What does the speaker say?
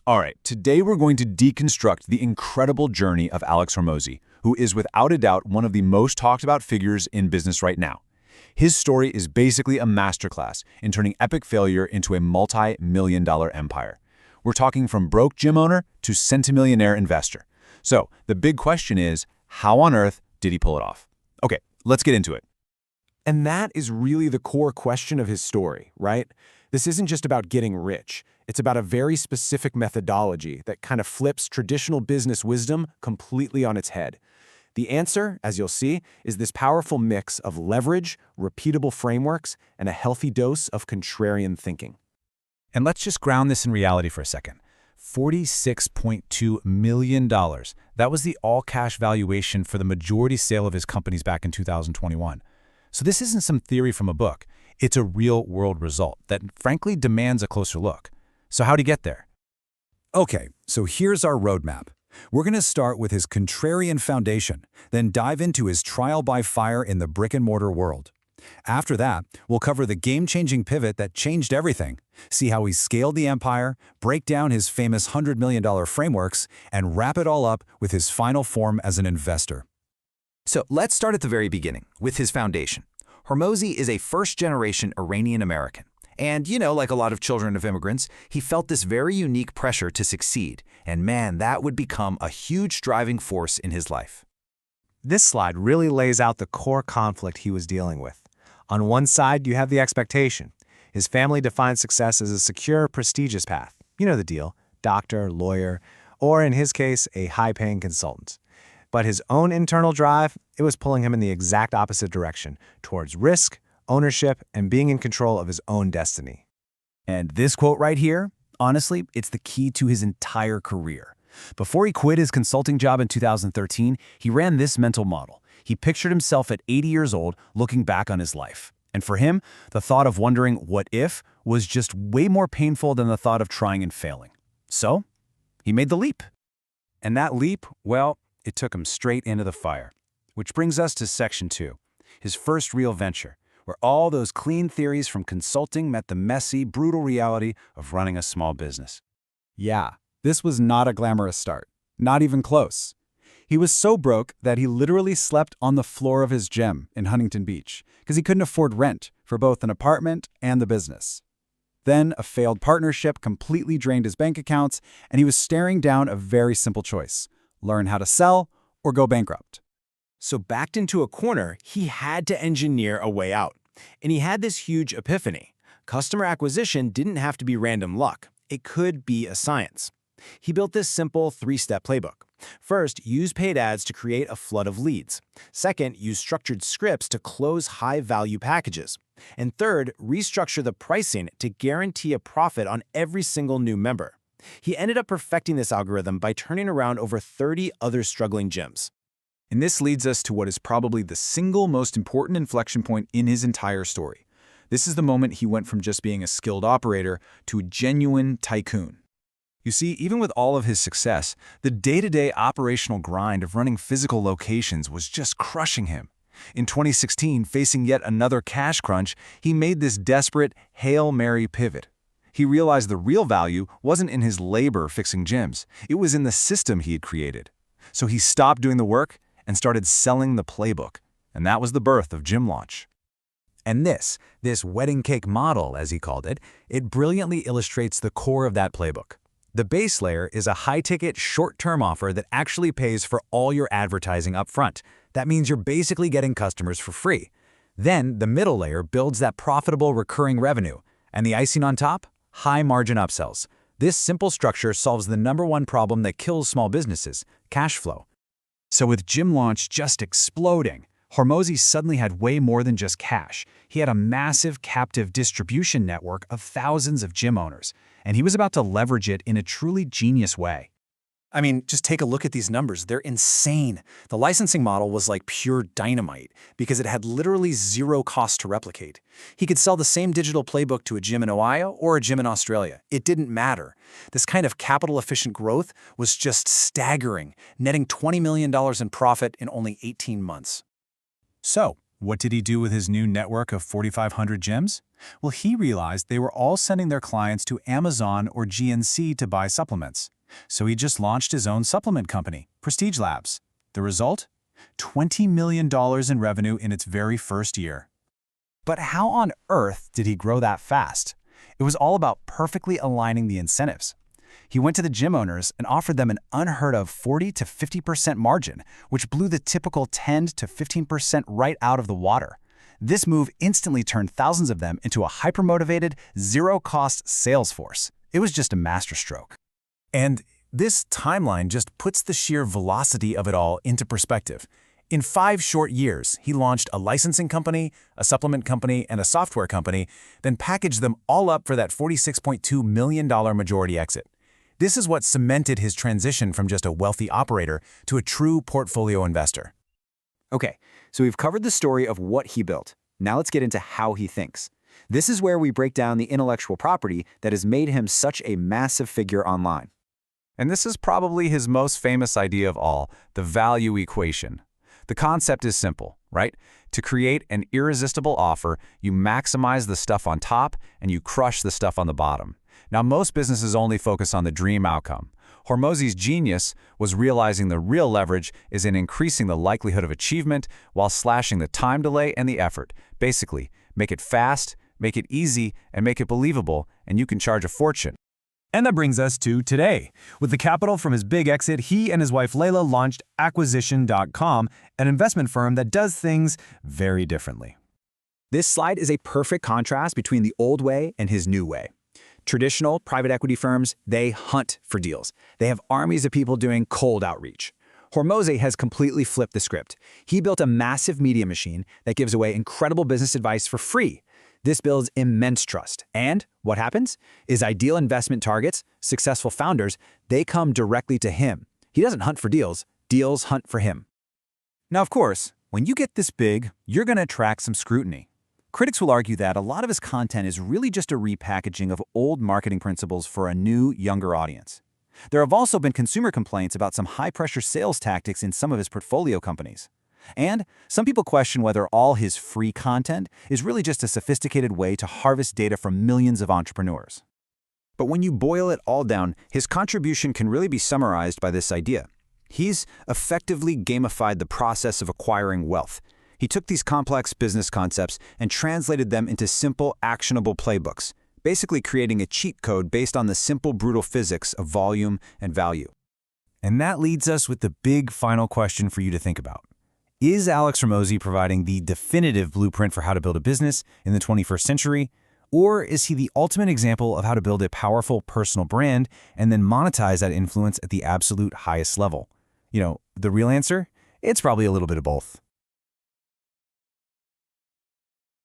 All right, today we're going to deconstruct the incredible journey of Alex Hormozi, who is without a doubt one of the most talked about figures in business right now. His story is basically a masterclass in turning epic failure into a multi-million-dollar empire. We're talking from broke gym owner to centimillionaire investor. So the big question is, how on earth did he pull it off? Okay, let's get into it. And that is really the core question of his story, right? This isn't just about getting rich. It's about a very specific methodology that kind of flips traditional business wisdom completely on its head. The answer, as you'll see, is this powerful mix of leverage, repeatable frameworks, and a healthy dose of contrarian thinking. And let's just ground this in reality for a second. $46.2 million. That was the all-cash valuation for the majority sale of his companies back in 2021. So this isn't some theory from a book. It's a real-world result that, frankly, demands a closer look. So how'd he get there? Okay, so here's our roadmap. We're going to start with his contrarian foundation, then dive into his trial by fire in the brick-and-mortar world. After that, we'll cover the game-changing pivot that changed everything, see how he scaled the empire, break down his famous $100 million frameworks, and wrap it all up with his final form as an investor. So let's start at the very beginning, with his foundation. Hormozi is a first-generation Iranian-American. And, like a lot of children of immigrants, he felt this very unique pressure to succeed. And man, that would become a huge driving force in his life. This slide really lays out the core conflict he was dealing with. On one side, you have the expectation. His family defined success as a secure, prestigious path. You know the deal: doctor, lawyer, or in his case, a high-paying consultant. But his own internal drive, it was pulling him in the exact opposite direction, towards risk, ownership, and being in control of his own destiny. And this quote right here, honestly, it's the key to his entire career. Before he quit his consulting job in 2013, he ran this mental model. He pictured himself at 80 years old looking back on his life. And for him, the thought of wondering what if was just way more painful than the thought of trying and failing. So, he made the leap. And that leap, well, it took him straight into the fire. Which brings us to section 2, his first real venture, where all those clean theories from consulting met the messy, brutal reality of running a small business. Yeah, this was not a glamorous start. Not even close. He was so broke that he literally slept on the floor of his gym in Huntington Beach because he couldn't afford rent for both an apartment and the business. Then a failed partnership completely drained his bank accounts, and he was staring down a very simple choice: learn how to sell or go bankrupt. So backed into a corner, he had to engineer a way out. And he had this huge epiphany. Customer acquisition didn't have to be random luck. It could be a science. He built this simple 3-step playbook. First, use paid ads to create a flood of leads. Second, use structured scripts to close high-value packages. And third, restructure the pricing to guarantee a profit on every single new member. He ended up perfecting this algorithm by turning around over 30 other struggling gyms. And this leads us to what is probably the single most important inflection point in his entire story. This is the moment he went from just being a skilled operator to a genuine tycoon. You see, even with all of his success, the day-to-day operational grind of running physical locations was just crushing him. In 2016, facing yet another cash crunch, he made this desperate Hail Mary pivot. He realized the real value wasn't in his labor fixing gyms. It was in the system he had created. So he stopped doing the work and started selling the playbook. And that was the birth of Gym Launch. And this wedding cake model, as he called it, it brilliantly illustrates the core of that playbook. The base layer is a high-ticket, short-term offer that actually pays for all your advertising up front. That means you're basically getting customers for free. Then, the middle layer builds that profitable recurring revenue. And the icing on top? High-margin upsells. This simple structure solves the #1 problem that kills small businesses: cash flow. So with Gym Launch just exploding, Hormozi suddenly had way more than just cash. He had a massive captive distribution network of thousands of gym owners, and he was about to leverage it in a truly genius way. I mean, just take a look at these numbers. They're insane. The licensing model was like pure dynamite because it had literally zero cost to replicate. He could sell the same digital playbook to a gym in Ohio or a gym in Australia. It didn't matter. This kind of capital-efficient growth was just staggering, netting $20 million in profit in only 18 months. So, What did he do with his new network of 4,500 gyms? Well, he realized they were all sending their clients to Amazon or GNC to buy supplements. So he just launched his own supplement company, Prestige Labs. The result? $20 million in revenue in its very first year. But how on earth did he grow that fast? It was all about perfectly aligning the incentives. He went to the gym owners and offered them an unheard of 40 to 50% margin, which blew the typical 10 to 15% right out of the water. This move instantly turned thousands of them into a hyper-motivated, zero-cost sales force. It was just a masterstroke. And this timeline just puts the sheer velocity of it all into perspective. In 5 short years, he launched a licensing company, a supplement company, and a software company, then packaged them all up for that $46.2 million majority exit. This is what cemented his transition from just a wealthy operator to a true portfolio investor. Okay, so we've covered the story of what he built. Now let's get into how he thinks. This is where we break down the intellectual property that has made him such a massive figure online. And this is probably his most famous idea of all, the value equation. The concept is simple, right? To create an irresistible offer, you maximize the stuff on top and you crush the stuff on the bottom. Now, most businesses only focus on the dream outcome. Hormozi's genius was realizing the real leverage is in increasing the likelihood of achievement while slashing the time delay and the effort. Basically, make it fast, make it easy, and make it believable, and you can charge a fortune. And that brings us to today. With the capital from his big exit, he and his wife Layla launched Acquisition.com, an investment firm that does things very differently. This slide is a perfect contrast between the old way and his new way. Traditional private equity firms, they hunt for deals. They have armies of people doing cold outreach. Hormozi has completely flipped the script. He built a massive media machine that gives away incredible business advice for free. This builds immense trust. And what happens is ideal investment targets, successful founders, they come directly to him. He doesn't hunt for deals, deals hunt for him. Now, of course, when you get this big, you're going to attract some scrutiny. Critics will argue that a lot of his content is really just a repackaging of old marketing principles for a new, younger audience. There have also been consumer complaints about some high-pressure sales tactics in some of his portfolio companies. And some people question whether all his free content is really just a sophisticated way to harvest data from millions of entrepreneurs. But when you boil it all down, his contribution can really be summarized by this idea. He's effectively gamified the process of acquiring wealth. He took these complex business concepts and translated them into simple, actionable playbooks, basically creating a cheat code based on the simple, brutal physics of volume and value. And that leads us with the big final question for you to think about. Is Alex Hormozi providing the definitive blueprint for how to build a business in the 21st century? Or is he the ultimate example of how to build a powerful personal brand and then monetize that influence at the absolute highest level? You know, the real answer? It's probably a little bit of both.